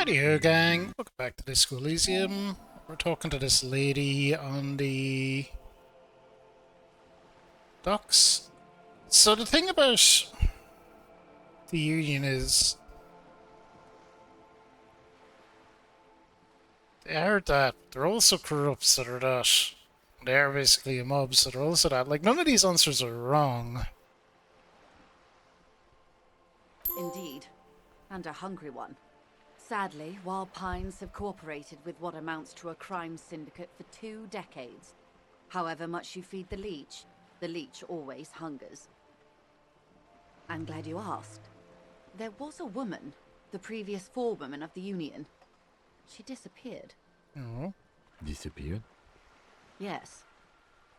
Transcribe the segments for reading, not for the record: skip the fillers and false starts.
Rightio, gang. Welcome back to Disco Elysium. We're talking to this lady on the docks. So the thing about the Union is they are that. They're also corrupt, so they're that. They are basically a mob, so they're also that. Like, none of these answers are wrong. Indeed, and a hungry one. Sadly, Wild Pines have cooperated with what amounts to a crime syndicate for 2 decades. However much you feed the leech always hungers. I'm glad you asked. There was a woman, the previous forewoman of the Union. She disappeared. Oh. Disappeared? Yes.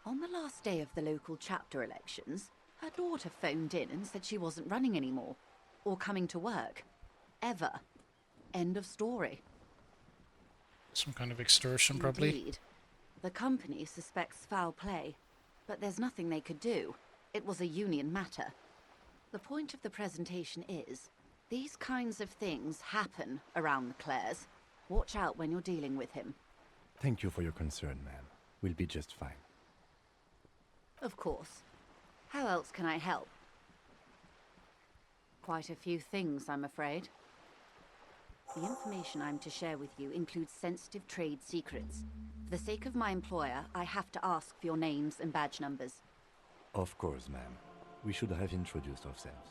On the last day of the local chapter elections, her daughter phoned in and said she wasn't running anymore, or coming to work. Ever. End of story. Some kind of extortion, probably. Indeed. The company suspects foul play, but there's nothing they could do. It was a Union matter. The point of the presentation is, these kinds of things happen around the Clares. Watch out when you're dealing with him. Thank you for your concern, ma'am. We'll be just fine. Of course. How else can I help? Quite a few things, I'm afraid. The information I'm to share with you includes sensitive trade secrets. For the sake of my employer, I have to ask for your names and badge numbers. Of course, ma'am. We should have introduced ourselves.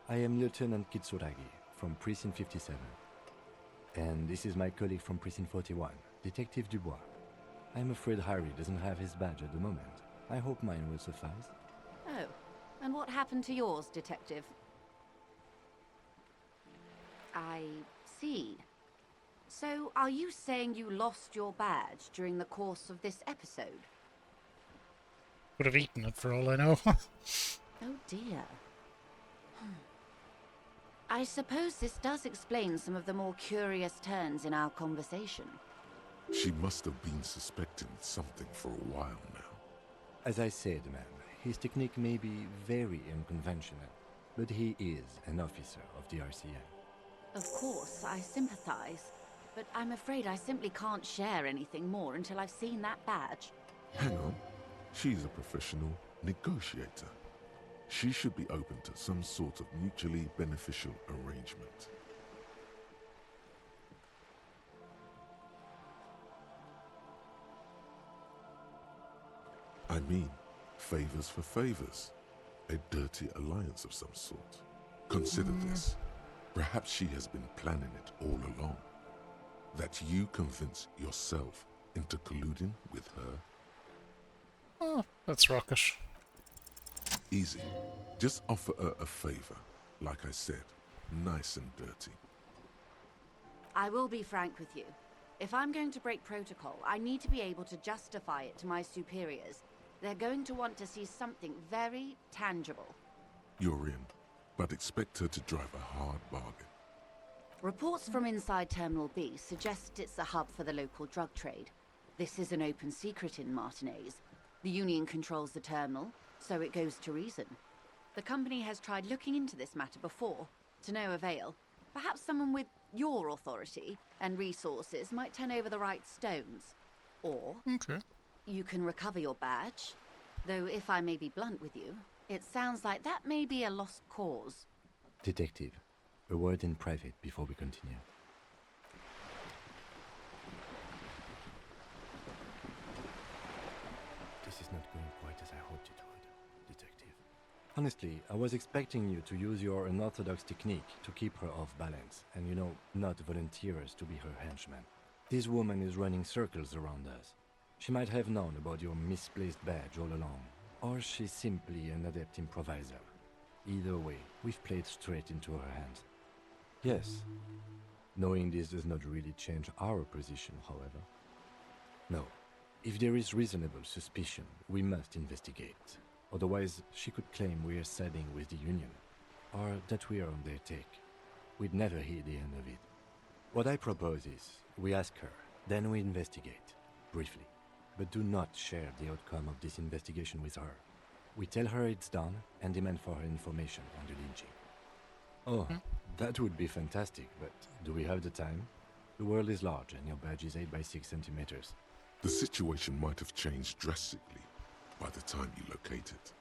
I am Lieutenant Kitsuragi from Precinct 57. And this is my colleague from Precinct 41, Detective Dubois. I'm afraid Harry doesn't have his badge at the moment. I hope mine will suffice. Oh, and what happened to yours, Detective? I see. So, are you saying you lost your badge during the course of this episode? Would have eaten it for all I know. Oh dear. I suppose this does explain some of the more curious turns in our conversation. She must have been suspecting something for a while now. As I said, ma'am, his technique may be very unconventional, but he is an officer of the RCM. Of course, I sympathize, but I'm afraid I simply can't share anything more until I've seen that badge. Hang on. She's a professional negotiator. She should be open to some sort of mutually beneficial arrangement. I mean, favors for favors. A dirty alliance of some sort. Consider this. Perhaps she has been planning it all along. That you convince yourself into colluding with her. Oh, that's rockish. Easy. Just offer her a favor. Like I said, nice and dirty. I will be frank with you. If I'm going to break protocol, I need to be able to justify it to my superiors. They're going to want to see something very tangible. You're in, but expect her to drive a hard bargain. Reports from inside Terminal B suggest it's a hub for the local drug trade. This is an open secret in Martinez. The Union controls the terminal, so it goes to reason. The company has tried looking into this matter before, to no avail. Perhaps someone with your authority and resources might turn over the right stones. Or Okay. you can recover your badge. Though if I may be blunt with you, it sounds like that may be a lost cause. Detective, a word in private before we continue. This is not going quite as I hoped it would, Detective. Honestly, I was expecting you to use your unorthodox technique to keep her off balance, and not volunteer us to be her henchman. This woman is running circles around us. She might have known about your misplaced badge all along, or she's simply an adept improviser. Either way, we've played straight into her hands. Yes. Knowing this does not really change our position, however. No. If there is reasonable suspicion, we must investigate. Otherwise, she could claim we are siding with the Union, or that we are on their take. We'd never hear the end of it. What I propose is, we ask her, then we investigate, briefly. But do not share the outcome of this investigation with her. We tell her it's done and demand for her information on the lynching. Oh, that would be fantastic, but do we have the time? The world is large and your badge is 8 by 6 centimeters. The situation might have changed drastically by the time you locate it.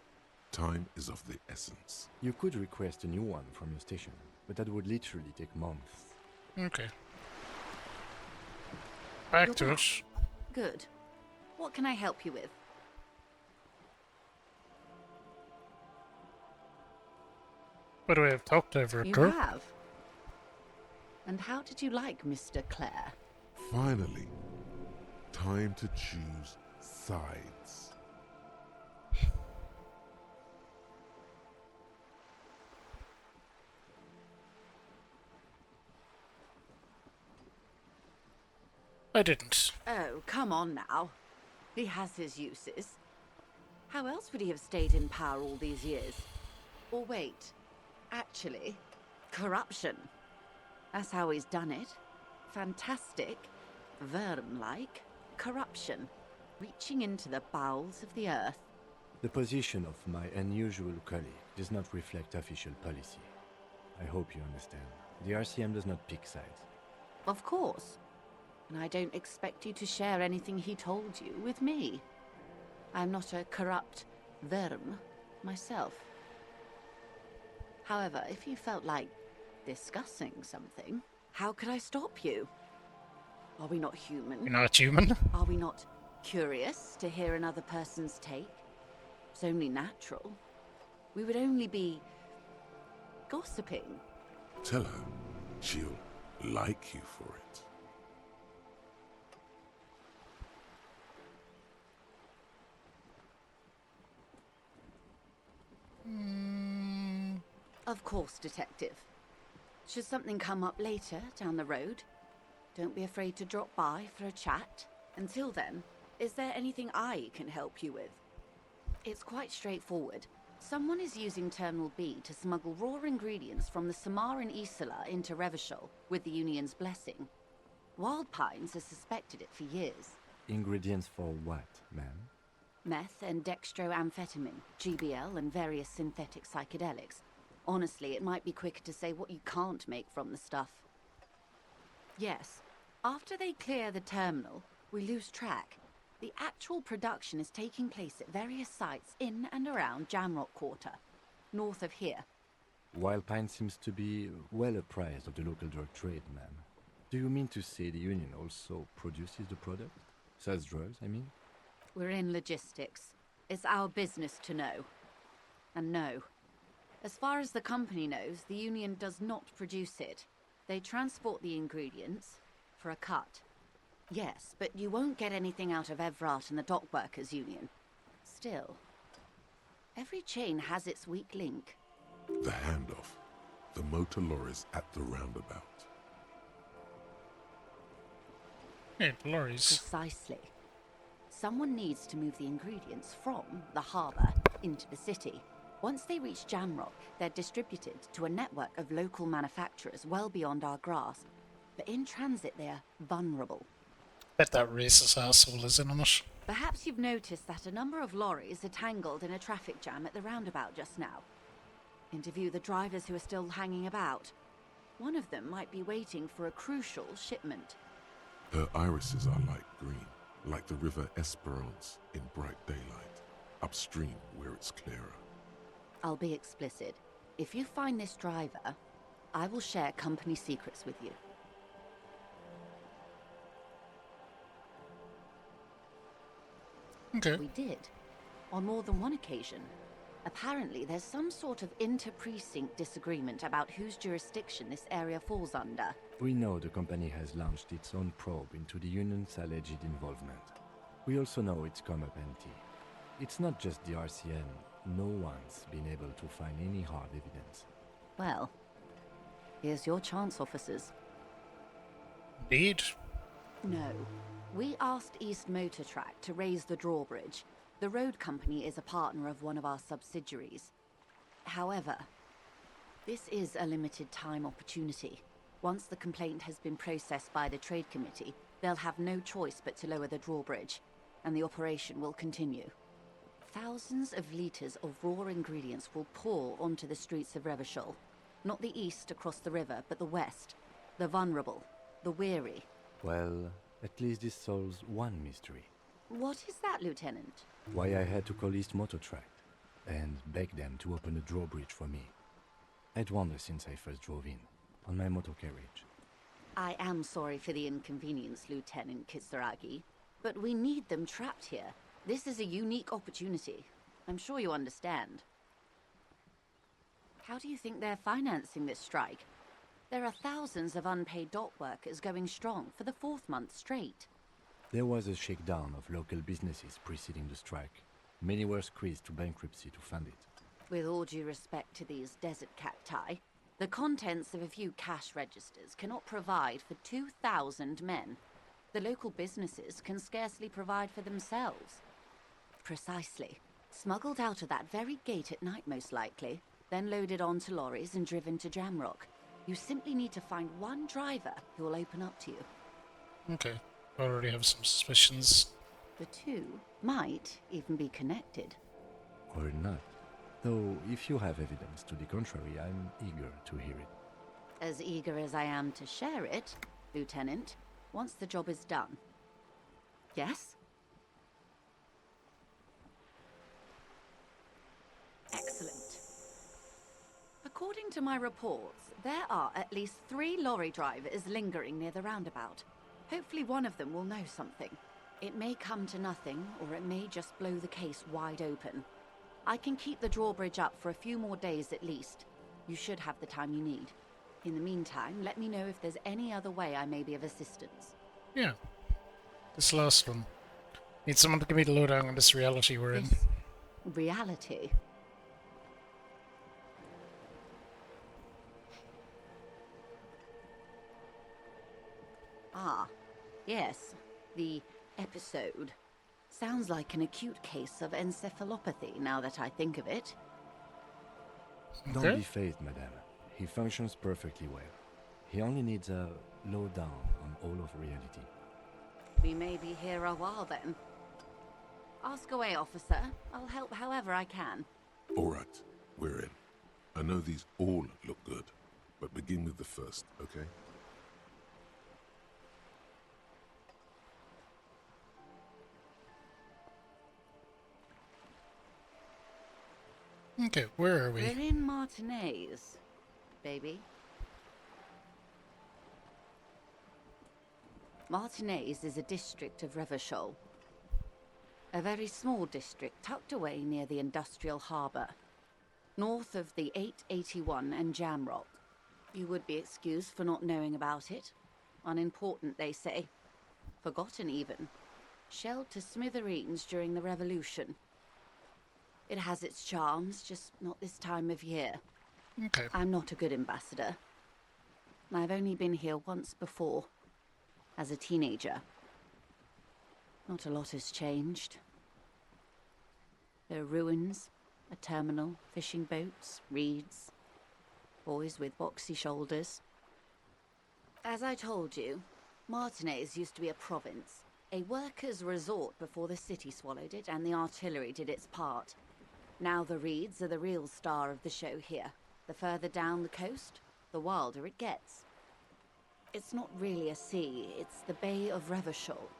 Time is of the essence. You could request a new one from your station, but that would literally take months. Okay. Back You're to back. it. Good. What can I help you with? By the way, I've talked over a You girl. have. And how did you like Mr. Clare? Finally, time to choose sides. I didn't. Oh, come on now. He has his uses. How else would he have stayed in power all these years? Or wait, actually, corruption. That's how he's done it. Fantastic, Verne-like corruption, reaching into the bowels of the earth. The position of my unusual colleague does not reflect official policy. I hope you understand. The RCM does not pick sides. Of course. And I don't expect you to share anything he told you with me. I'm not a corrupt Verne myself. However, if you felt like discussing something, how could I stop you? Are we not human? You're not human. Are we not curious to hear another person's take? It's only natural. We would only be gossiping. Tell her she'll like you for it. Of course, Detective. Should something come up later down the road, don't be afraid to drop by for a chat. Until then, is there anything I can help you with? It's quite straightforward. Someone is using Terminal B to smuggle raw ingredients from the Samaran Isola into Revachol with the Union's blessing. Wild Pines has suspected it for years. Ingredients for what, ma'am? Meth and dextroamphetamine, GBL, and various synthetic psychedelics. Honestly, it might be quicker to say what you can't make from the stuff. Yes, after they clear the terminal, we lose track. The actual production is taking place at various sites in and around Jamrock Quarter, north of here. Wild Pine seems to be well apprised of the local drug trade, ma'am. Do you mean to say the Union also produces the product? Sells drugs, I mean? We're in logistics. It's our business to know. And no. As far as the company knows, the Union does not produce it. They transport the ingredients for a cut. Yes, but you won't get anything out of Evrat and the Dockworkers Union. Still, every chain has its weak link. The handoff. The motor lorries at the roundabout. Hey, lorries. Precisely. Someone needs to move the ingredients from the harbour into the city. Once they reach Jamrock, they're distributed to a network of local manufacturers well beyond our grasp. But in transit, they're vulnerable. Bet that racist asshole is in on it. Perhaps you've noticed that a number of lorries are tangled in a traffic jam at the roundabout just now. Interview the drivers who are still hanging about. One of them might be waiting for a crucial shipment. Her irises are light green, like the river Esperance in bright daylight, upstream where it's clearer. I'll be explicit. If you find this driver, I will share company secrets with you. Okay. We did. On more than one occasion. Apparently, there's some sort of inter-precinct disagreement about whose jurisdiction this area falls under. We know the company has launched its own probe into the Union's alleged involvement. We also know it's come up empty. It's not just the RCN. No one's been able to find any hard evidence. Well, here's your chance, officers. Indeed. No. We asked East Motor Track to raise the drawbridge. The road company is a partner of one of our subsidiaries. However, this is a limited time opportunity. Once the complaint has been processed by the Trade Committee, they'll have no choice but to lower the drawbridge, and the operation will continue. Thousands of litres of raw ingredients will pour onto the streets of Revachol. Not the east across the river, but the west, the vulnerable, the weary. Well, at least this solves one mystery. What is that, Lieutenant? Why I had to call East Motor Tract and beg them to open a drawbridge for me. I'd wondered since I first drove in, on my motor carriage. I am sorry for the inconvenience, Lieutenant Kisaragi, but we need them trapped here. This is a unique opportunity. I'm sure you understand. How do you think they're financing this strike? There are thousands of unpaid dock workers going strong for the 4th month straight. There was a shakedown of local businesses preceding the strike. Many were squeezed to bankruptcy to fund it. With all due respect to these desert cacti, the contents of a few cash registers cannot provide for 2,000 men. The local businesses can scarcely provide for themselves. Precisely. Smuggled out of that very gate at night, most likely, then loaded onto lorries and driven to Jamrock. You simply need to find one driver who will open up to you. Okay. I already have some suspicions. The two might even be connected. Or not. Though, if you have evidence to the contrary, I'm eager to hear it. As eager as I am to share it, Lieutenant, once the job is done. Yes? Excellent. According to my reports, there are at least 3 lorry drivers lingering near the roundabout. Hopefully one of them will know something. It may come to nothing, or it may just blow the case wide open. I can keep the drawbridge up for a few more days at least. You should have the time you need. In the meantime, let me know if there's any other way I may be of assistance. Yeah. This last one. Need someone to give me the lowdown on this reality we're in. This reality. Ah, yes, the episode. Sounds like an acute case of encephalopathy now that I think of it. Don't Okay. be phased, madame. He functions perfectly well. He only needs a lowdown on all of reality. We may be here a while then. Ask away, officer. I'll help however I can. All right, we're in. I know these all look good, but begin with the first, okay? Okay, where are we? We're in Martinez, baby. Martinez is a district of Revachol. A very small district tucked away near the industrial harbour. North of the 881 and Jamrock. You would be excused for not knowing about it. Unimportant, they say. Forgotten, even. Shelled to smithereens during the Revolution. It has its charms, just not this time of year. Okay. I'm not a good ambassador. I've only been here once before, as a teenager. Not a lot has changed. There are ruins, a terminal, fishing boats, reeds, boys with boxy shoulders. As I told you, Martinez used to be a province, a workers' resort before the city swallowed it and the artillery did its part. Now the reeds are the real star of the show here. The further down the coast, the wilder it gets. It's not really a sea, it's the Bay of Revachol.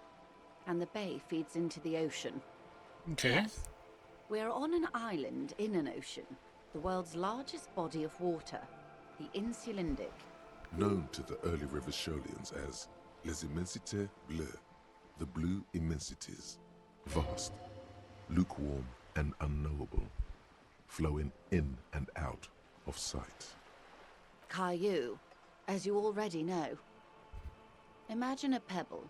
And the bay feeds into the ocean. Okay. Yes. We're on an island in an ocean, the world's largest body of water, the Insulindic. Known to the early Revacholians as Les Immensités Bleues, the blue immensities. Vast, lukewarm, and unknowable, flowing in and out of sight. Caillou, as you already know. Imagine a pebble.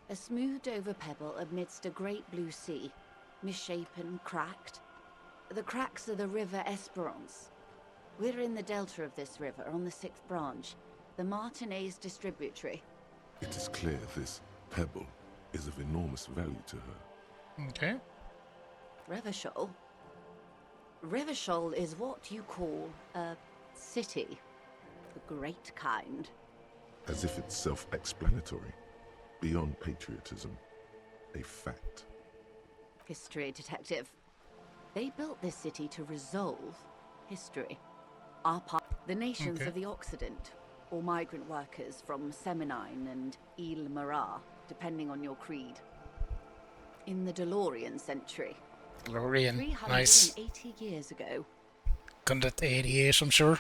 A smoothed-over pebble amidst a great blue sea, misshapen, cracked. The cracks are the River Esperance. We're in the delta of this river, on the 6th branch, the Martinez distributary. It is clear this pebble is of enormous value to her. Okay. Revachol? Revachol is what you call a city. The great kind. As if it's self-explanatory, beyond patriotism, a fact. History detective. They built this city to resolve history. Our part, the nations Okay. of the Occident. or migrant workers from Semenine and Il Marat, depending on your creed. In the DeLorean century, Lorraine, nice. 380 years ago, Gundit 88, I'm sure.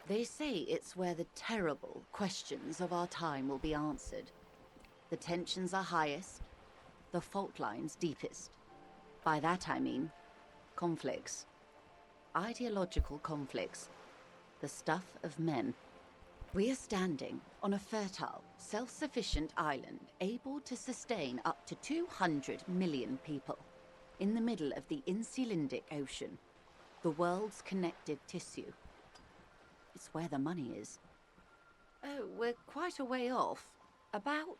they say it's where the terrible questions of our time will be answered. The tensions are highest, the fault lines deepest. By that I mean conflicts. Ideological conflicts. The stuff of men. We are standing on a fertile, self-sufficient island able to sustain up to 200 million people. In the middle of the Insulindic Ocean, the world's connective tissue. It's where the money is. Oh, we're quite a way off. About...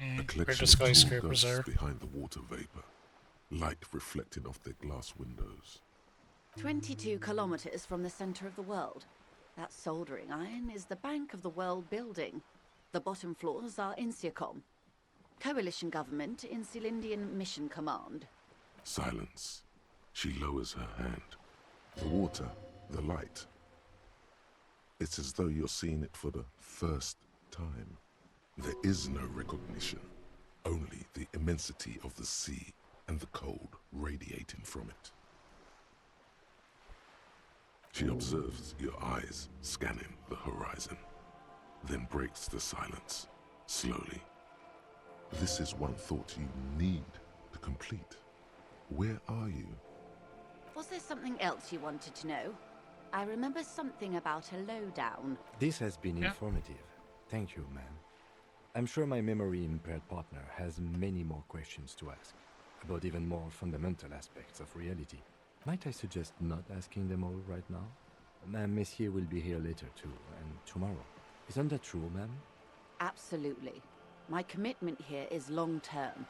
Okay, A where collection the of tall skyscrapers ghosts are. behind the water vapor, light reflecting off their glass windows. 22 kilometers from the center of the world. That soldering iron is the bank of the world building. The bottom floors are Insiacom. Coalition government, Insulindian Mission Command. Silence. She lowers her hand. The water, the light. It's as though you're seeing it for the first time. There is no recognition, only the immensity of the sea and the cold radiating from it. She observes your eyes scanning the horizon, then breaks the silence, slowly. This is one thought you need to complete. Where are you? Was there something else you wanted to know? I remember something about a lowdown. This has been Yeah. informative. Thank you, ma'am. I'm sure my memory-impaired partner has many more questions to ask, about even more fundamental aspects of reality. Might I suggest not asking them all right now? Ma'am, Messier will be here later too, and tomorrow. Isn't that true, ma'am? Absolutely. My commitment here is long-term.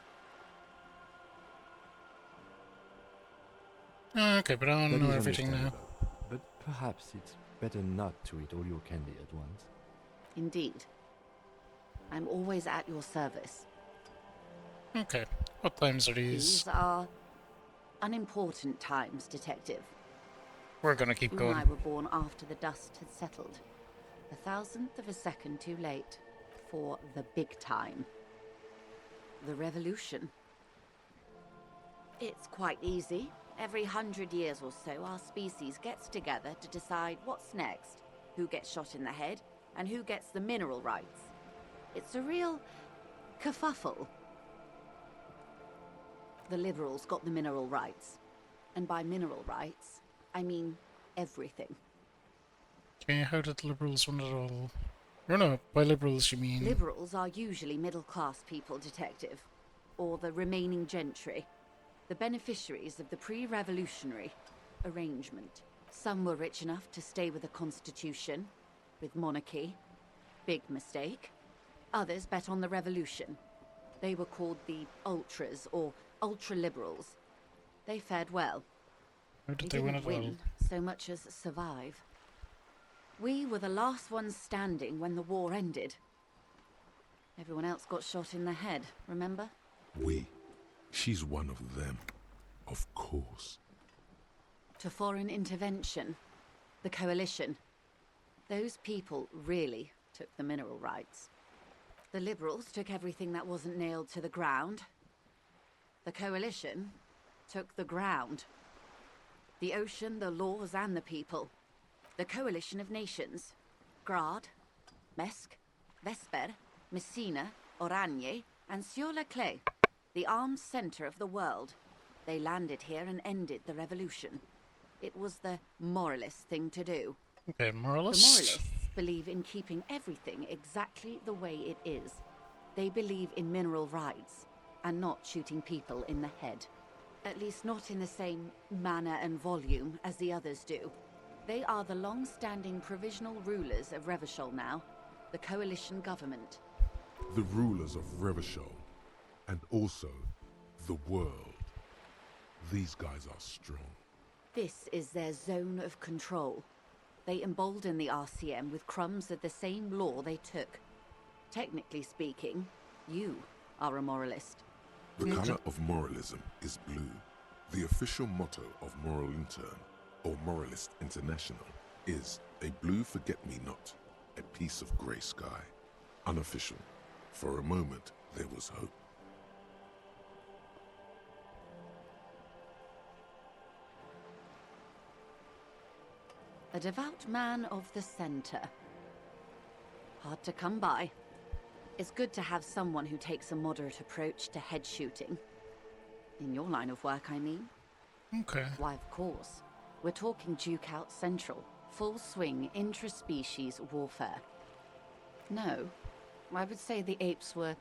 Okay, but I don't That know is everything now. understandable. But perhaps it's better not to eat all your candy at once. Indeed. I'm always at your service. Okay, what times are these? These are unimportant times, Detective. We're gonna keep You and I going. were born after the dust had settled. A thousandth of a second too late for the big time. The revolution. It's quite easy. Every 100 years or so, our species gets together to decide what's next, who gets shot in the head, and who gets the mineral rights. It's a real kerfuffle. The liberals got the mineral rights. And by mineral rights, I mean everything. Okay, how did the Liberals win it all? Or no, by Liberals you mean... Liberals are usually middle-class people, Detective. Or the remaining gentry. The beneficiaries of the pre-revolutionary arrangement. Some were rich enough to stay with the Constitution, with monarchy. Big mistake. Others bet on the revolution. They were called the Ultras, or Ultra-Liberals. They fared well. How did they win didn't it all? win so much as survive. We were the last ones standing when the war ended. Everyone else got shot in the head, remember? We. She's one of them. Of course. To foreign intervention. The coalition. Those people really took the mineral rights. The liberals took everything that wasn't nailed to the ground. The coalition took the ground. The ocean, the laws, and the people. The coalition of nations. Grad, Mesk, Vesper, Messina, Oranje, and Sur-le-Clay. The armed center of the world. They landed here and ended the revolution. It was the moralist thing to do. Okay, The moralist? moralists believe in keeping everything exactly the way it is. They believe in mineral rights, and not shooting people in the head. At least not in the same manner and volume as the others do. They are the long-standing provisional rulers of Revachol now, the coalition government. The rulers of Revachol, and also the world. These guys are strong. This is their zone of control. They embolden the RCM with crumbs of the same law they took. Technically speaking, you are a moralist. The color of moralism is blue, the official motto of Moral Intern. or Moralist International, is a blue forget-me-not, a piece of grey sky. Unofficial. For a moment, there was hope. A devout man of the center. Hard to come by. It's good to have someone who takes a moderate approach to head shooting. In your line of work, I mean. Okay. Why, of course. We're talking Duke Out Central. Full swing intraspecies warfare. No, I would say the apes were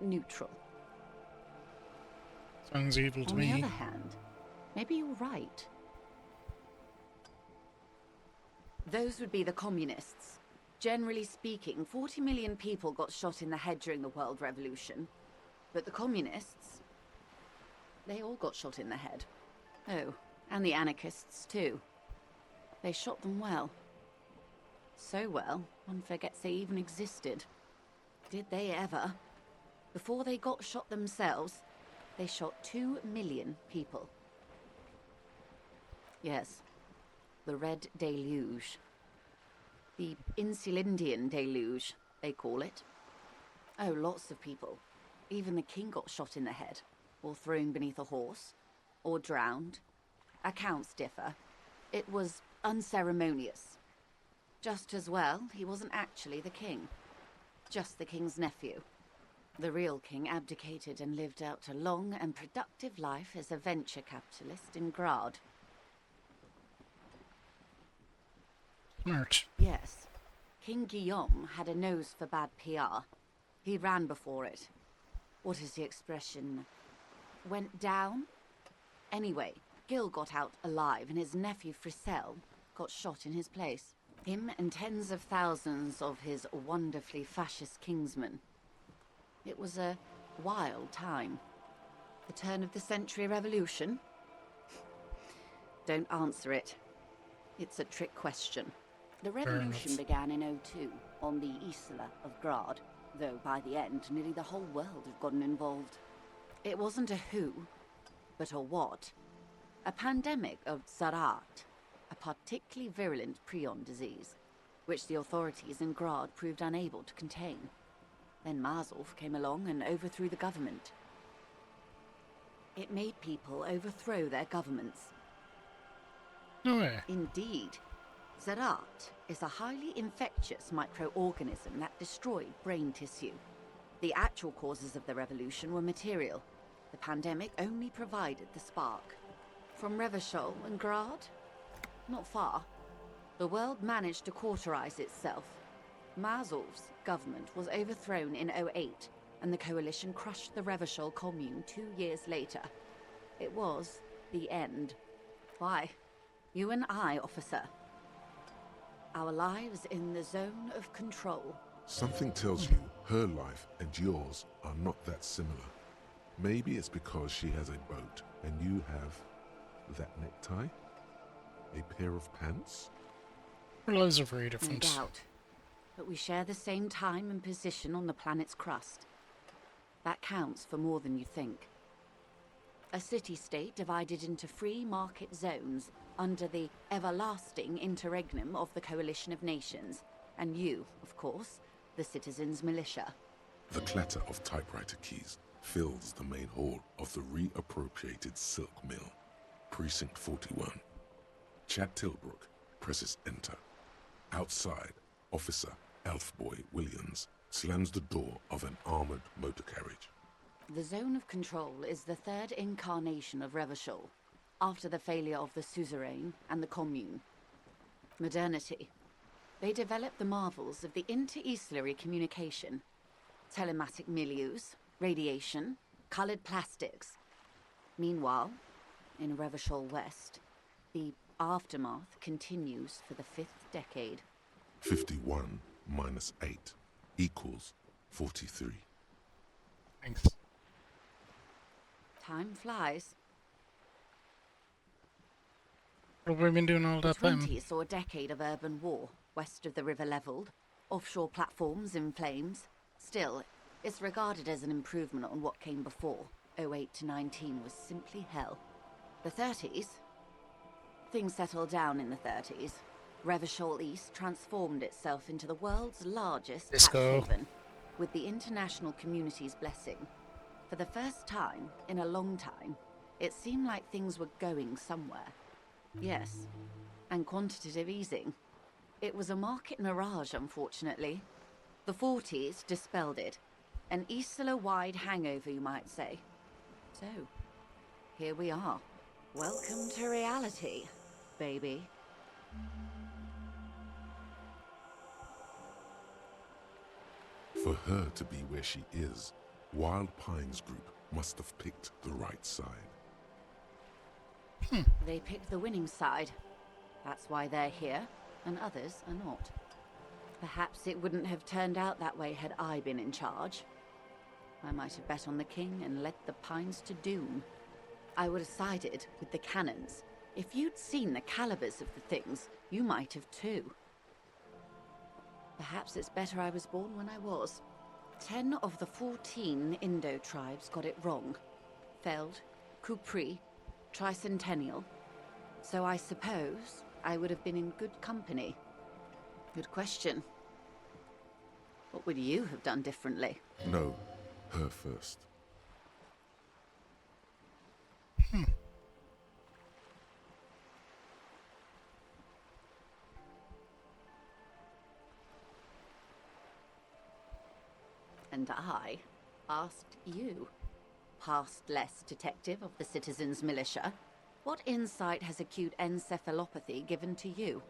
neutral. Sounds evil to On me. the other hand, maybe you're right. Those would be the communists. Generally speaking, 40 million people got shot in the head during the World Revolution. But the communists, they all got shot in the head. Oh, and the anarchists too. They shot them well. So well, one forgets they even existed. Did they ever? Before they got shot themselves, they shot 2 million people. Yes, the Red Deluge. The Insulindian Deluge, they call it. Oh, lots of people. Even the king got shot in the head, or thrown beneath a horse, or drowned. Accounts differ. It was unceremonious. Just as well, he wasn't actually the king. Just the king's nephew. The real king abdicated and lived out a long and productive life as a venture capitalist in Grad. Smart. Yes. King Guillaume had a nose for bad PR. He ran before it. What is the expression? Went down? Anyway, Gil got out alive and his nephew Frisell got shot in his place. Him and tens of thousands of his wonderfully fascist kingsmen. It was a wild time. The turn of the century revolution? Don't answer it. It's a trick question. The revolution began in '02 on the Isla of Grad, though by the end nearly the whole world had gotten involved. It wasn't a who, but a what. A pandemic of Zarat, a particularly virulent prion disease, which the authorities in Grad proved unable to contain. Then Marzolf came along and overthrew the government. It made people overthrow their governments. No way. Indeed. Zarat is a highly infectious microorganism that destroyed brain tissue. The actual causes of the revolution were material. The pandemic only provided the spark. From Revachol and Grad? Not far. The world managed to cauterize itself. Marzolf's government was overthrown in '08, and the coalition crushed the Revachol commune 2 years later. It was the end. Why? You and I, officer. Our lives in the zone of control. Something tells you her life and yours are not that similar. Maybe it's because she has a boat and you have that necktie? A pair of pants? Our lives are very No different. doubt. But we share the same time and position on the planet's crust. That counts for more than you think. A city-state divided into free market zones under the everlasting interregnum of the Coalition of Nations, and you, of course, the citizens' militia. The clatter of typewriter keys fills the main hall of the reappropriated silk mill. Precinct 41. Chad Tilbrook presses enter. Outside, Officer Elfboy Williams slams the door of an armored motor carriage. The Zone of Control is the third incarnation of Revachol, after the failure of the Suzerain and the Commune. Modernity. They developed the marvels of the inter-eastlery communication, telematic milieus, radiation, colored plastics. Meanwhile, in Revachol West, the aftermath continues for the 5th decade. 51 minus 8 equals 43. Thanks. Time flies. What have we been doing all The that time? 20s saw a decade of urban war, west of the river leveled, offshore platforms in flames. Still, it's regarded as an improvement on what came before. '08 to '19 was simply hell. The 30s? Things settled down in the 30s. Revachol East transformed itself into the world's largest tax Disco. haven, with the international community's blessing. For the first time in a long time, it seemed like things were going somewhere. Yes, and quantitative easing. It was a market mirage, unfortunately. The 40s dispelled it. An Isla-wide hangover, you might say. So, here we are. Welcome to reality, baby. For her to be where she is, Wild Pines Group must have picked the right side. They picked the winning side. That's why they're here, and others are not. Perhaps it wouldn't have turned out that way had I been in charge. I might have bet on the king and led the Pines to doom. I would have sided with the cannons. If you'd seen the calibers of the things, you might have too. Perhaps it's better I was born when I was. 10 of the 14 Indo tribes got it wrong. Feld, Kupri, Tricentennial. So I suppose I would have been in good company. Good question. What would you have done differently? No, her first. And I asked you, past-less detective of the Citizens Militia, what insight has acute encephalopathy given to you?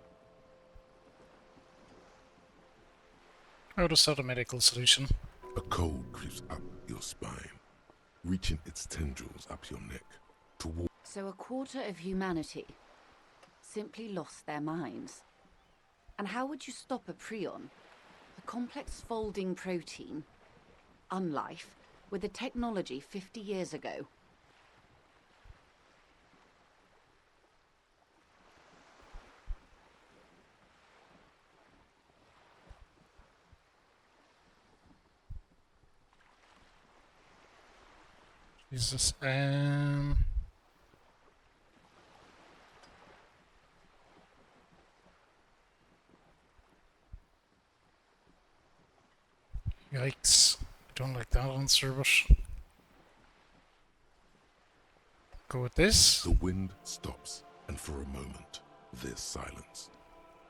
How to set a medical solution. A cold creeps up your spine, reaching its tendrils up your neck, toward So a quarter of humanity simply lost their minds. And how would you stop a prion, a complex folding protein, unlife, with the technology 50 years ago? Jesus. Yikes. Don't like that answer, but go with this. the wind stops, and for a moment, there's silence.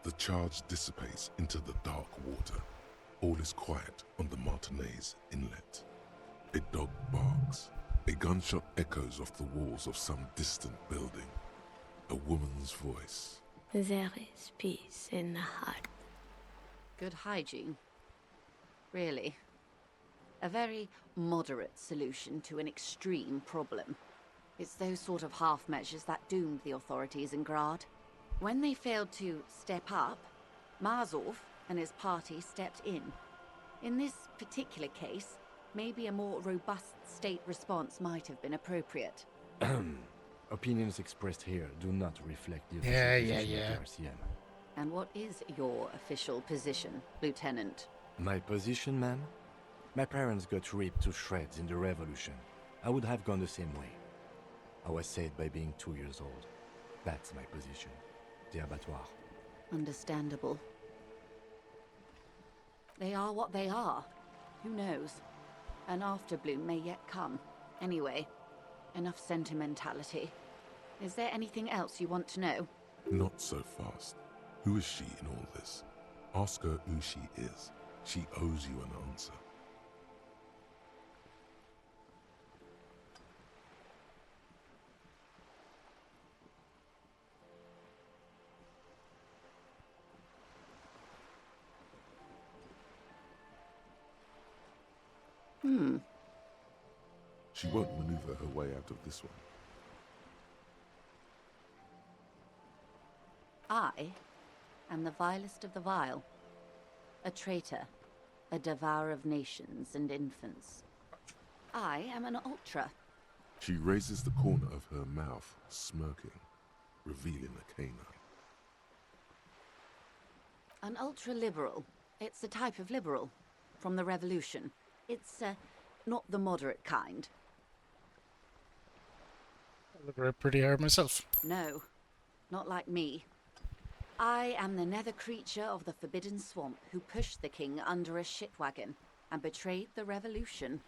The charge dissipates into the dark water. All is quiet on the Martinez inlet. A dog barks. A gunshot echoes off the walls of some distant building. A woman's voice. There is peace in the heart. Good hygiene. Really. A very moderate solution to an extreme problem. It's those sort of half measures that doomed the authorities in Grad. When they failed to step up, Marzov and his party stepped in. In this particular case, maybe a more robust state response might have been appropriate. Opinions expressed here do not reflect the Yeah, official yeah, position yeah. of the RCM. And what is your official position, Lieutenant? My position, ma'am? My parents got ripped to shreds in the revolution. I would have gone the same way. I was saved by being 2 years old. That's my position. The abattoir. Understandable. They are what they are. Who knows? An afterbloom may yet come. Anyway, enough sentimentality. Is there anything else you want to know? Not so fast. Who is she in all this? Ask her who she is. She owes you an answer. She won't maneuver her way out of this one. I am the vilest of the vile. A traitor. A devourer of nations and infants. I am an ultra. She raises the corner of her mouth, smirking, revealing a canine. An ultra-liberal. It's a type of liberal. From the revolution. It's, not the moderate kind. I liberate pretty hard myself. No. Not like me. I am the nether creature of the Forbidden Swamp who pushed the king under a shit wagon and betrayed the revolution.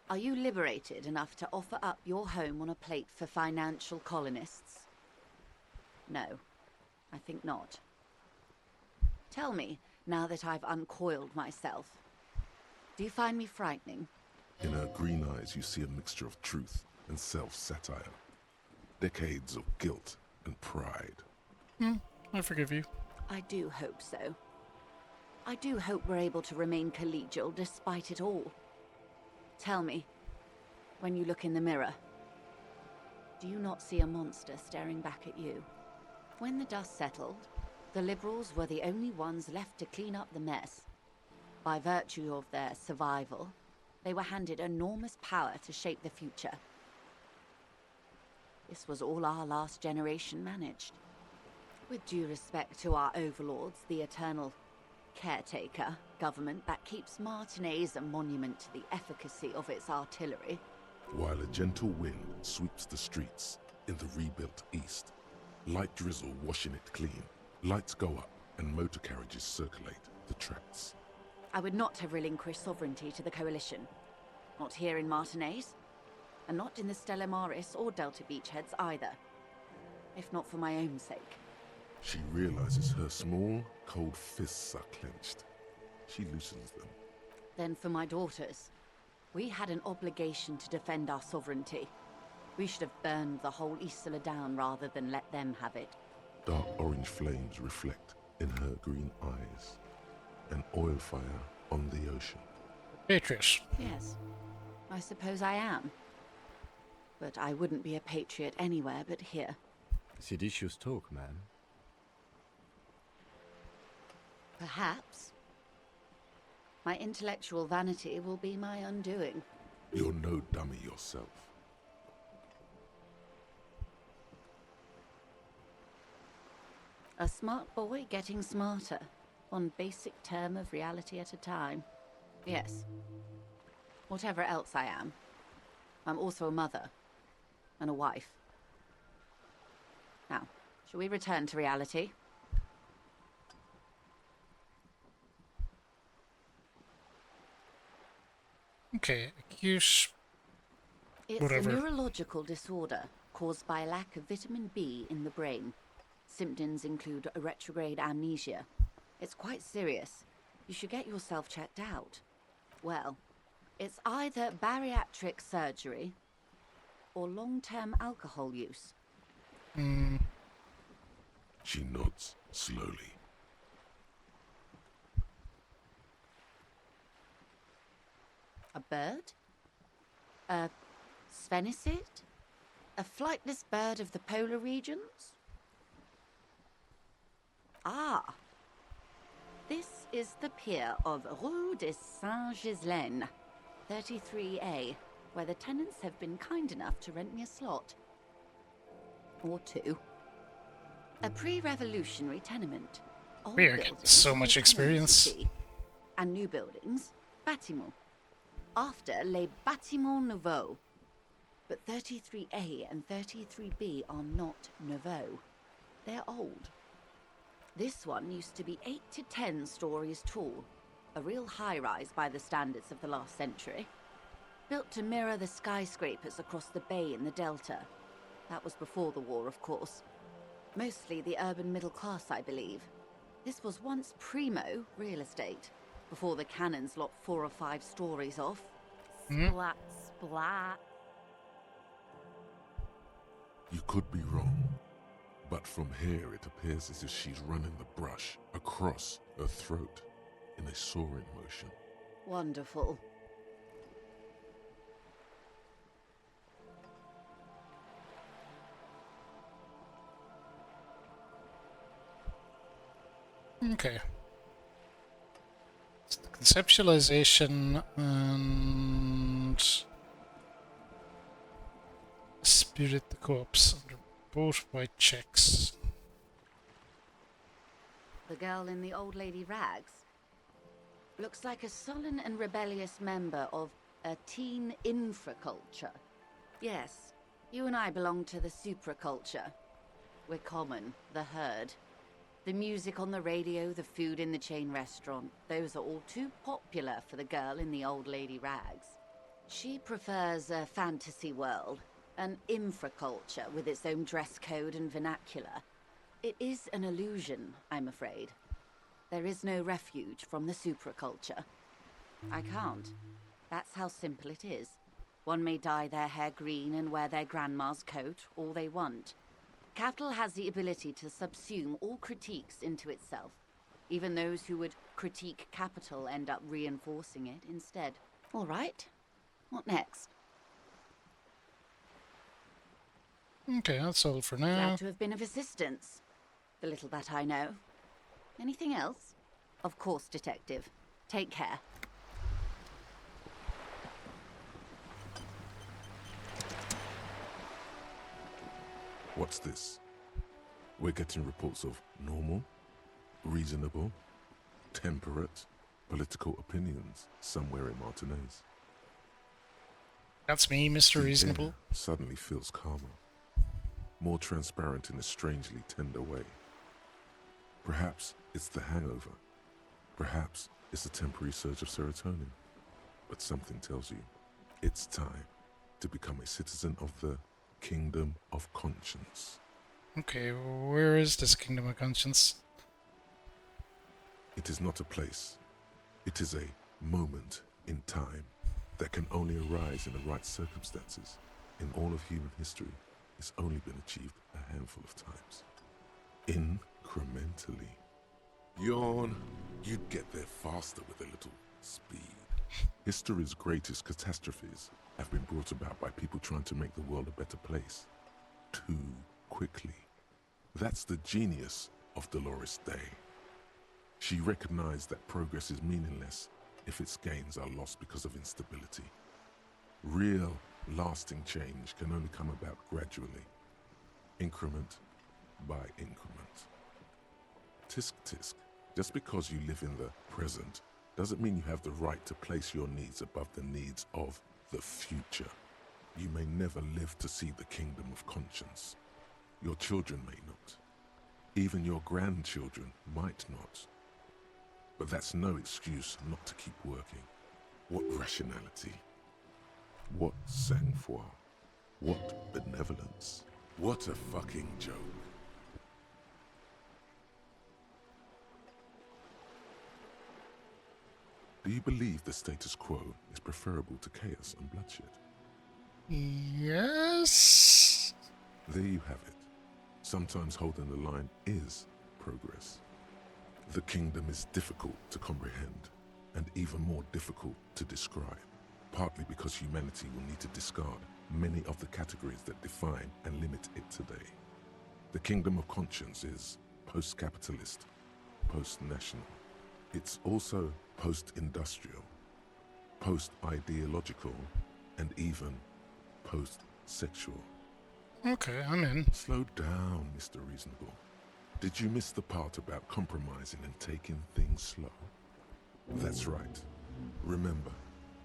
Are you liberated enough to offer up your home on a plate for financial colonists? No, I think not. Tell me, now that I've uncoiled myself, do you find me frightening? In her green eyes, you see a mixture of truth and self-satire. Decades of guilt and pride. I forgive you. I do hope so. I do hope we're able to remain collegial despite it all. Tell me, when you look in the mirror, do you not see a monster staring back at you? When the dust settled, the liberals were the only ones left to clean up the mess. By virtue of their survival, they were handed enormous power to shape the future. This was all our last generation managed. With due respect to our overlords, the eternal caretaker government that keeps Martinez a monument to the efficacy of its artillery. While a gentle wind sweeps the streets in the rebuilt east, light drizzle washing it clean, lights go up and motor carriages circulate the tracks. I would not have relinquished sovereignty to the Coalition. Not here in Martinez, and not in the Stella Maris or Delta Beachheads either. If not for my own sake. She realizes her small, cold fists are clenched. She loosens them. Then for my daughters. We had an obligation to defend our sovereignty. We should have burned the whole Isola down rather than let them have it. Dark orange flames reflect in her green eyes. An oil fire on the ocean. Patriot. Yes, I suppose I am. But I wouldn't be a patriot anywhere but here. Seditious talk, man. Perhaps. My intellectual vanity will be my undoing. You're no dummy yourself. A smart boy getting smarter. One basic term of reality at a time. Yes. Whatever else I am, I'm also a mother. And a wife. Now, shall we return to reality? Okay, accuse. It's Whatever. a neurological disorder caused by a lack of vitamin B in the brain. Symptoms include a retrograde amnesia. It's quite serious. You should get yourself checked out. Well, it's either bariatric surgery or long-term alcohol use. She nods slowly. A bird? A sphenicid? A flightless bird of the polar regions? Ah! This is the pier of Rue de Saint-Ghislaine, 33A, where the tenants have been kind enough to rent me a slot. Or two. A pre-revolutionary tenement. Old We are getting buildings so with much tenants, you experience. see. And new buildings, bâtiments. After les bâtiments nouveaux. But 33A and 33B are not nouveaux. They're old. This one used to be 8 to 10 stories tall. A real high-rise by the standards of the last century. Built to mirror the skyscrapers across the bay in the Delta. That was before the war, of course. Mostly the urban middle class, I believe. This was once primo real estate, before the cannons lopped 4 or 5 stories off. Splat, splat. You could be wrong. But from here it appears as if she's running the brush across her throat in a soaring motion. Wonderful. Okay. It's the conceptualization and spirit the corpse under both white checks. The girl in the old lady rags looks like a sullen and rebellious member of a teen infraculture. Yes, you and I belong to the supraculture. We're common, the herd. The music on the radio, the food in the chain restaurant, those are all too popular for the girl in the old lady rags. She prefers a fantasy world, an infraculture with its own dress code and vernacular. It is an illusion, I'm afraid. There is no refuge from the supraculture. I can't. That's how simple it is. One may dye their hair green and wear their grandma's coat all they want. Capital has the ability to subsume all critiques into itself. Even those who would critique capital end up reinforcing it instead. All right. What next? Okay, that's all for now. Glad to have been of assistance. The little that I know. Anything else? Of course, Detective. Take care. What's this? We're getting reports of normal, reasonable, temperate, political opinions somewhere in Martinez. That's me, Mr. The Reasonable. air suddenly feels calmer, more transparent in a strangely tender way. Perhaps it's the hangover. Perhaps it's a temporary surge of serotonin. But something tells you it's time to become a citizen of the Kingdom of Conscience. Okay, where is this Kingdom of Conscience? It is not a place. It is a moment in time that can only arise in the right circumstances. In all of human history, it's only been achieved a handful of times. Incrementally. Yawn. You'd get there faster with a little speed. History's greatest catastrophes have been brought about by people trying to make the world a better place. Too quickly. That's the genius of Dolores Day. She recognized that progress is meaningless if its gains are lost because of instability. Real, lasting change can only come about gradually, increment by increment. Tisk tisk, just because you live in the present doesn't mean you have the right to place your needs above the needs of the future. You may never live to see the Kingdom of Conscience. Your children may not. Even your grandchildren might not. But that's no excuse not to keep working. What rationality? What sang-froid? What benevolence? What a fucking joke. Do you believe the status quo is preferable to chaos and bloodshed? Yes? There you have it. Sometimes holding the line is progress. The kingdom is difficult to comprehend, and even more difficult to describe, partly because humanity will need to discard many of the categories that define and limit it today. The Kingdom of Conscience is post-capitalist, post-national. It's also post-industrial, post-ideological, and even post-sexual. Okay, I'm in. Slow down, Mr. Reasonable. Did you miss the part about compromising and taking things slow? That's right. Remember,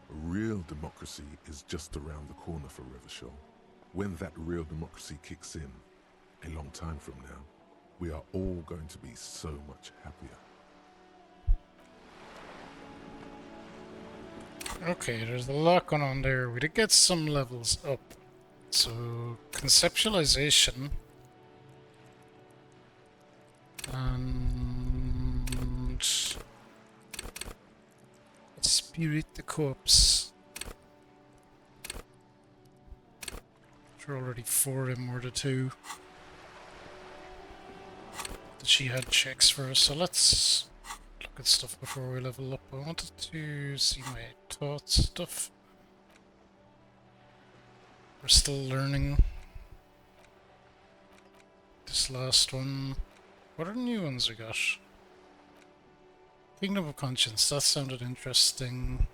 real democracy is just around the corner for Revachol. When that real democracy kicks in, a long time from now, we are all going to be so much happier. Okay, there's a lot going on there. We did get some levels up. So, conceptualization. And spirit the corpse. We're already 4 in, more to 2. She had checks for us, so let's look at stuff before we level up. I wanted to see my thoughts stuff. We're still learning. This last one. What are the new ones we got? Kingdom of Conscience, that sounded interesting.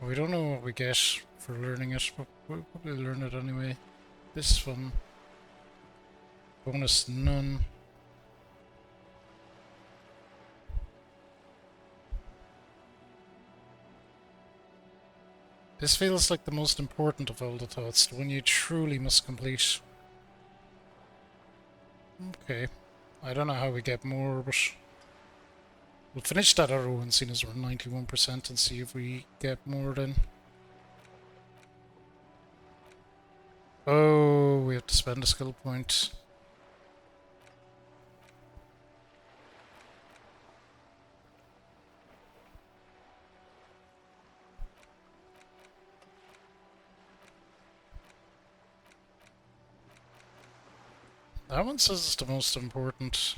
We don't know what we get for learning it, but we'll probably learn it anyway. This one. Bonus none. This feels like the most important of all the thoughts, the one you truly must complete. Okay. I don't know how we get more, but we'll finish that other one, seeing as we're 91%, and see if we get more then. Oh, we have to spend a skill point. That one says it's the most important.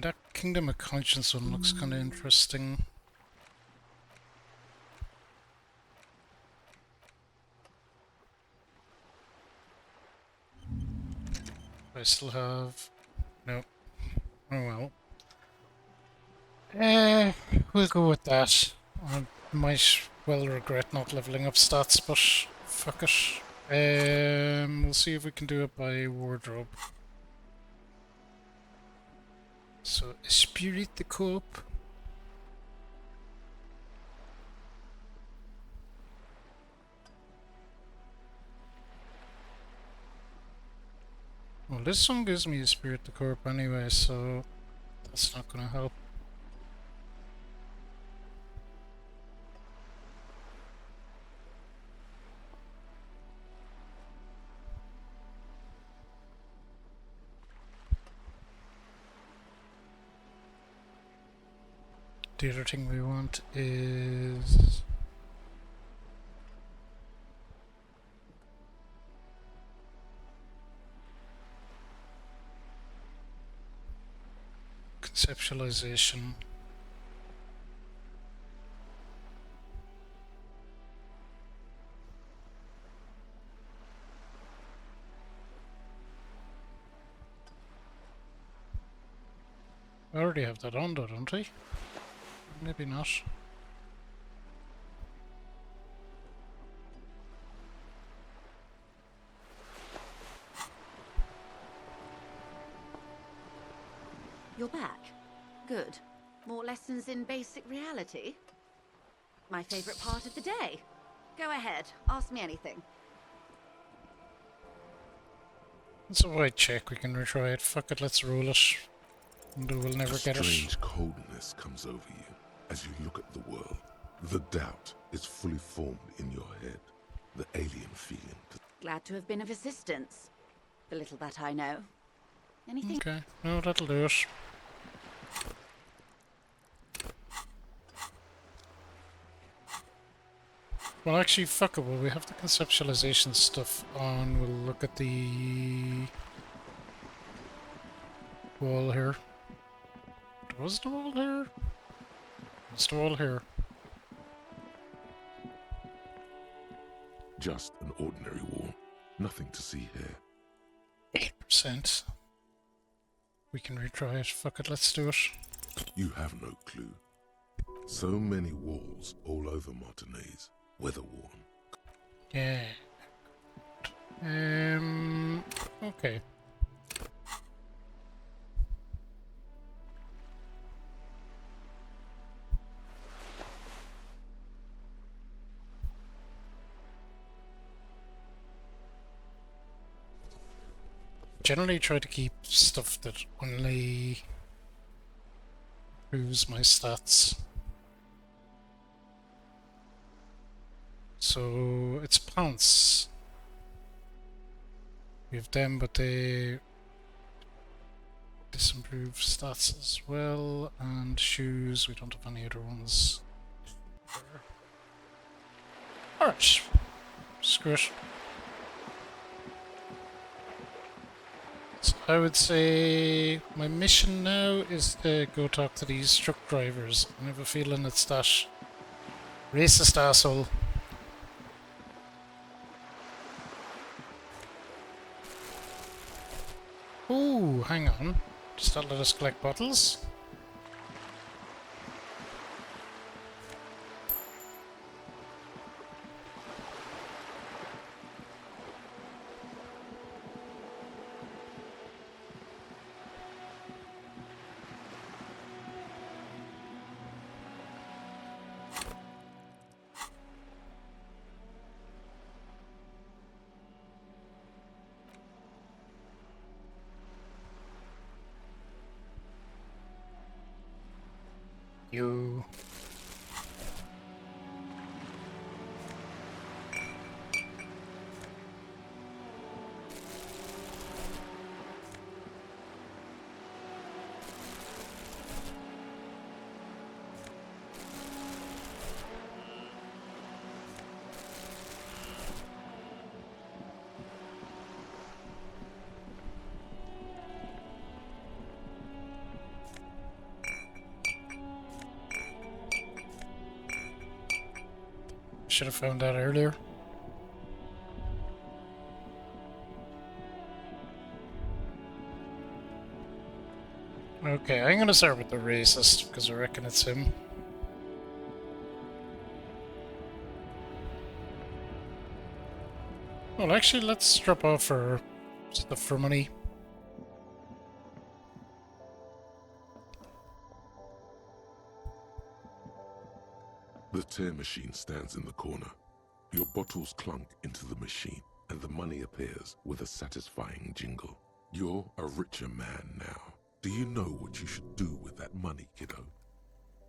That Kingdom of Conscience one looks kind of interesting. I still have... No. Oh well. We'll go with that. I might well regret not leveling up stats, but fuck it. We'll see if we can do it by wardrobe. So, Spirit the Cope. Well, this song gives me a Spirit the Corp anyway, so that's not gonna help. The other thing we want is... conceptualization. I already have that on though, don't I? Maybe not. You're back. Good. More lessons in basic reality? My favorite part of the day. Go ahead, ask me anything. It's a white check, we can retry it. Fuck it, let's roll it. And we'll never A get it. strange coldness comes over you as you look at the world. The doubt is fully formed in your head. The alien feeling. Glad to have been of assistance. The little that I know. Anything? Okay, no, that'll do it. Well, actually, fuck it. Well, we have the conceptualization stuff on. We'll look at the wall here. Was the wall here? Was the wall here? Just an ordinary wall. Nothing to see here. 8%. We can retry it. Fuck it, let's do it. You have no clue. So many walls all over Martinez, weather-worn. Yeah. Okay. Generally try to keep stuff that only improves my stats. So it's pants. We have them, but they disimprove stats as well. And shoes, we don't have any other ones. Alright. Screw it. Let's I would say my mission now is to go talk to these truck drivers. I have a feeling it's that racist asshole. Ooh, hang on. Just not let us collect bottles. You. Should have found that earlier. Okay, I'm gonna start with the racist because I reckon it's him. Well, actually, let's drop off for stuff for money. The tear machine stands in the corner. Your bottles clunk into the machine, and the money appears with a satisfying jingle. You're a richer man now. Do you know what you should do with that money, kiddo?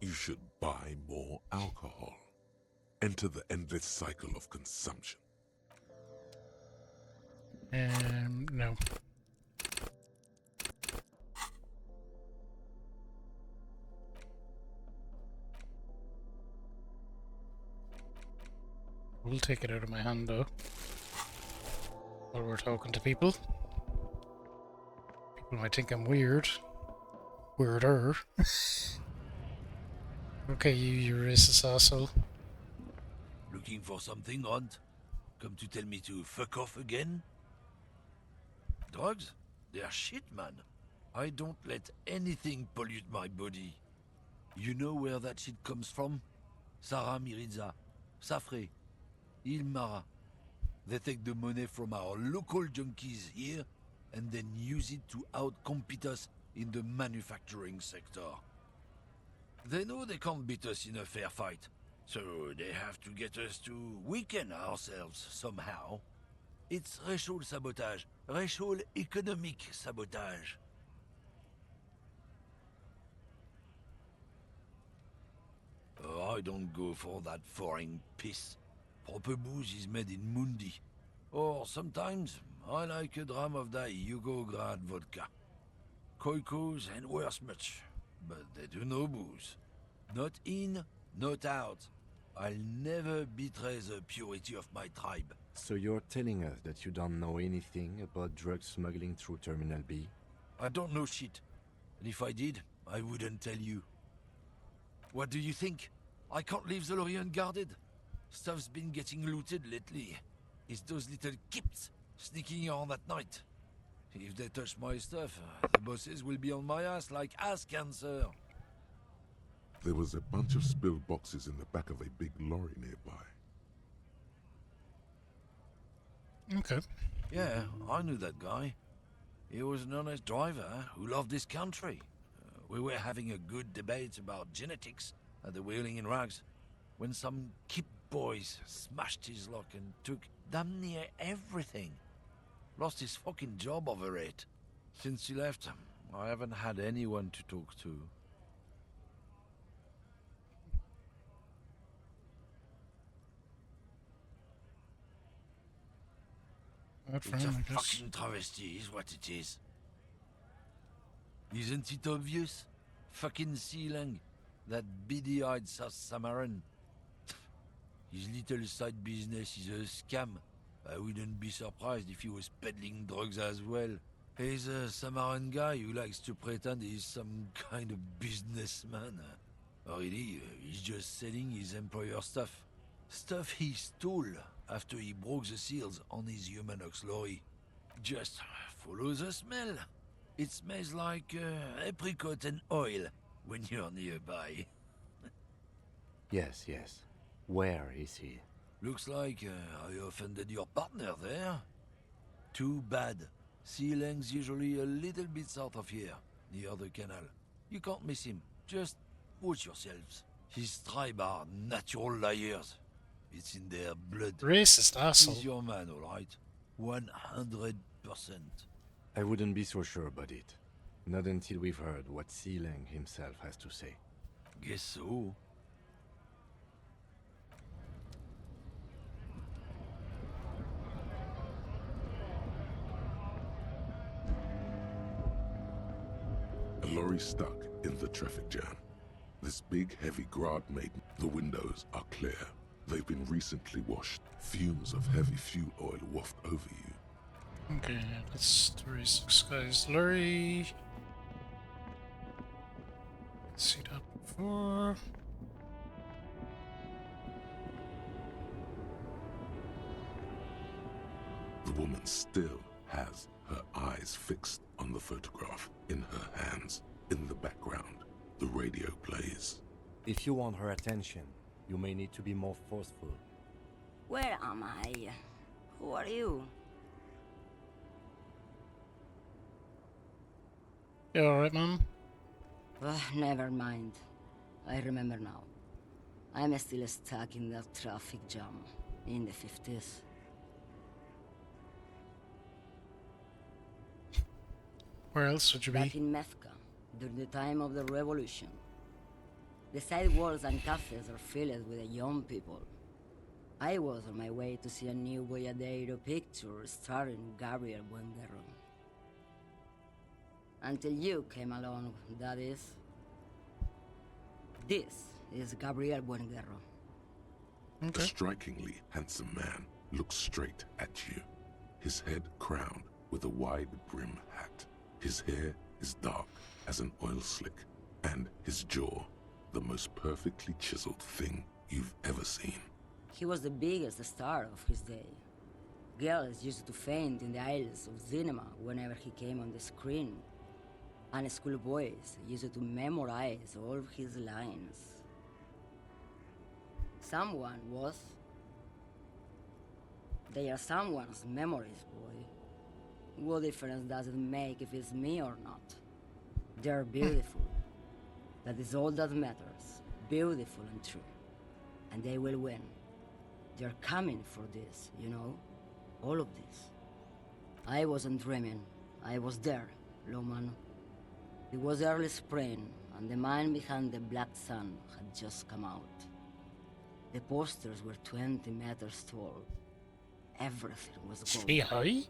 You should buy more alcohol. Enter the endless cycle of consumption. No. We'll take it out of my hand though. While we're talking to people. People might think I'm weird. Weirder. Okay, you racist asshole. Looking for something, Rod? Come to tell me to fuck off again? Drugs? They're shit, man. I don't let anything pollute my body. You know where that shit comes from? Sarah Miriza, Safre, Ilmara. They take the money from our local junkies here and then use it to outcompete us in the manufacturing sector. They know they can't beat us in a fair fight, so they have to get us to weaken ourselves somehow. It's racial sabotage, racial economic sabotage. Oh, I don't go for that foreign piss. Proper booze is made in Mundi. Or sometimes I like a dram of that Yugograd vodka. Koikos and worse much, but they do no booze. Not in, not out. I'll never betray the purity of my tribe. So you're telling us that you don't know anything about drug smuggling through Terminal B? I don't know shit. And if I did, I wouldn't tell you. What do you think? I can't leave the lorry unguarded. Stuff's been getting looted lately. It's those little kips sneaking around at night. If they touch my stuff, the bosses will be on my ass like ass cancer. There was a bunch of spilled boxes in the back of a big lorry nearby. Okay. Yeah, I knew that guy. He was an honest driver who loved this country. We were having a good debate about genetics at the Wheeling in Rags when some kip boys smashed his luck and took damn near everything. Lost his fucking job over it. Since he left, I haven't had anyone to talk to. Not for It's a him, I guess. fucking travesty is what it is. Isn't it obvious? Fucking Sealang, that beady-eyed South Samaran. His little side business is a scam. I wouldn't be surprised if he was peddling drugs as well. He's a Samaran guy who likes to pretend he's some kind of businessman. Really, he's just selling his employer stuff. Stuff he stole after he broke the seals on his human ox lorry. Just follow the smell. It smells like apricot and oil when you're nearby. Yes, yes. Where is he? Looks like I offended your partner there. Too bad. Sealing's usually a little bit south of here, near the canal. You can't miss him. Just watch yourselves. His tribe are natural liars. It's in their blood. Racist asshole. He's your man, all right? 100%. I wouldn't be so sure about it. Not until we've heard what Sealang himself has to say. Guess so. A lorry stuck in the traffic jam. This big, heavy grad made the windows are clear. They've been recently washed. Fumes of heavy fuel oil waft over you. Okay, that's 36 guys. Lurry. See that before. The woman still has her eyes fixed on the photograph in her hands. In the background, the radio plays. If you want her attention, you may need to be more forceful. Where am I? Who are you? You alright, man? Never mind. I remember now. I'm still stuck in that traffic jam in the 50s. Where else would you Back be? in Methka, during the time of the revolution. The sidewalks and cafes are filled with young people. I was on my way to see a new Boyadero picture starring Gabriel Buenguerro. Until you came along, that is. This is Gabriel Buenguerro. A Okay. strikingly handsome man looks straight at you, his head crowned with a wide brim hat. His hair is dark as an oil slick, and his jaw, the most perfectly chiseled thing you've ever seen. He was the biggest star of his day. Girls used to faint in the aisles of cinema whenever he came on the screen. And schoolboys used to memorize all of his lines. Someone was. They are someone's memories, boy. What difference does it make if it's me or not? They're beautiful. That is all that matters. Beautiful and true. And they will win. They're coming for this, you know? All of this. I wasn't dreaming. I was there, Lomano. It was early spring, and the man behind the black sun had just come out. The posters were 20 meters tall. Everything was gold. She high?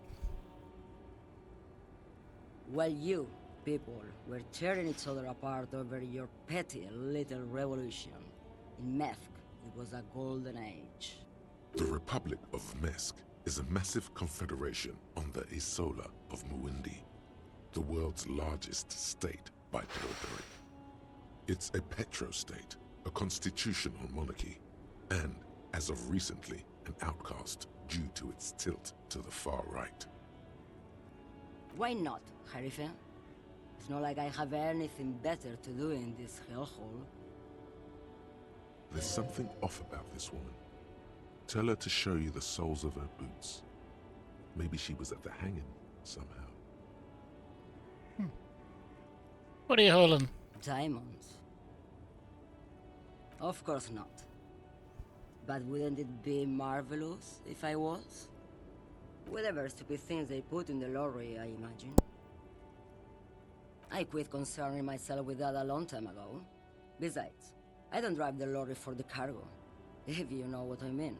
While you, people, were tearing each other apart over your petty little revolution, in Methk, it was a golden age. The Republic of Mesk is a massive confederation on the Isola of Muindi, the world's largest state by territory. It's a petrostate, a constitutional monarchy, and, as of recently, an outcast due to its tilt to the far right. Why not, Harife? It's not like I have anything better to do in this hellhole. There's something off about this woman. Tell her to show you the soles of her boots. Maybe she was at the hanging somehow. What are you holding? Diamonds? Of course not. But wouldn't it be marvelous if I was? Whatever stupid things they put in the lorry, I imagine. I quit concerning myself with that a long time ago. Besides, I don't drive the lorry for the cargo, if you know what I mean.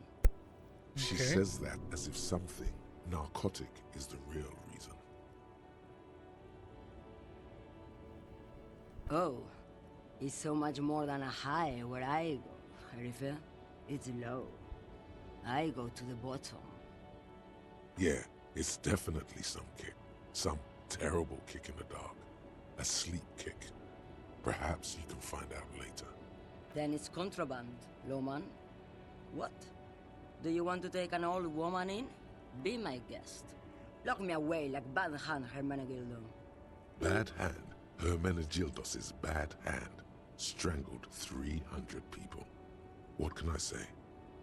She Okay. says that as if something narcotic is the real reason. Oh, it's so much more than a high where I go, Harife. It's low. I go to the bottom. Yeah, it's definitely some kick. Some terrible kick in the dark. A sleep kick. Perhaps you can find out later. Then it's contraband, lawman. What? Do you want to take an old woman in? Be my guest. Lock me away like Bad Hand Hermenegildo. Bad Hand, Hermenegildos' bad hand, strangled 300 people. What can I say?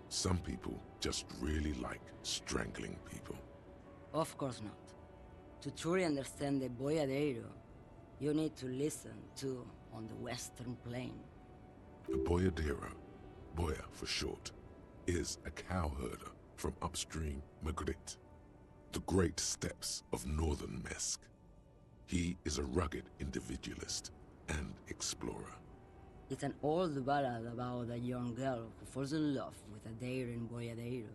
Some people just really like strangling people. Of course not. To truly understand the boyadero, you need to listen to On the Western Plain. The boyadero, boya for short, is a cowherder from upstream Magritte, the great steppes of northern Mesk. He is a rugged individualist and explorer. It's an old ballad about a young girl who falls in love with a daring boyadero.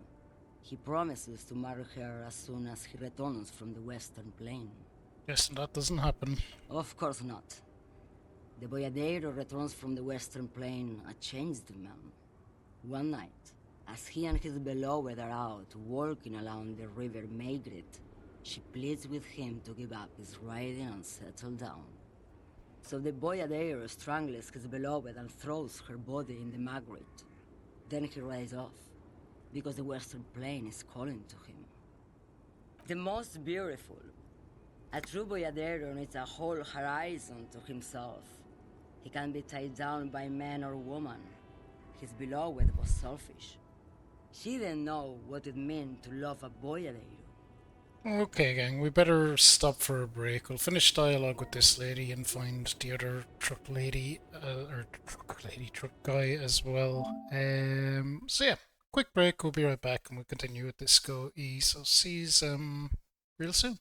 He promises to marry her as soon as he returns from the Western Plain. Yes, and that doesn't happen. Of course not. The boyadero returns from the Western Plain a changed man. One night, as he and his beloved are out walking along the river Maigret, she pleads with him to give up his riding and settle down. So the boyadero strangles his beloved and throws her body in the Magritte. Then he rides off, because the Western Plain is calling to him. The most beautiful. A true boyadero needs a whole horizon to himself. He can be tied down by man or woman. His beloved was selfish. She didn't know what it meant to love a boyadero. Okay, gang, we better stop for a break. We'll finish dialogue with this lady and find the other truck lady, or truck guy as well. So yeah, quick break. We'll be right back, and we'll continue with Disco E. So see you real soon.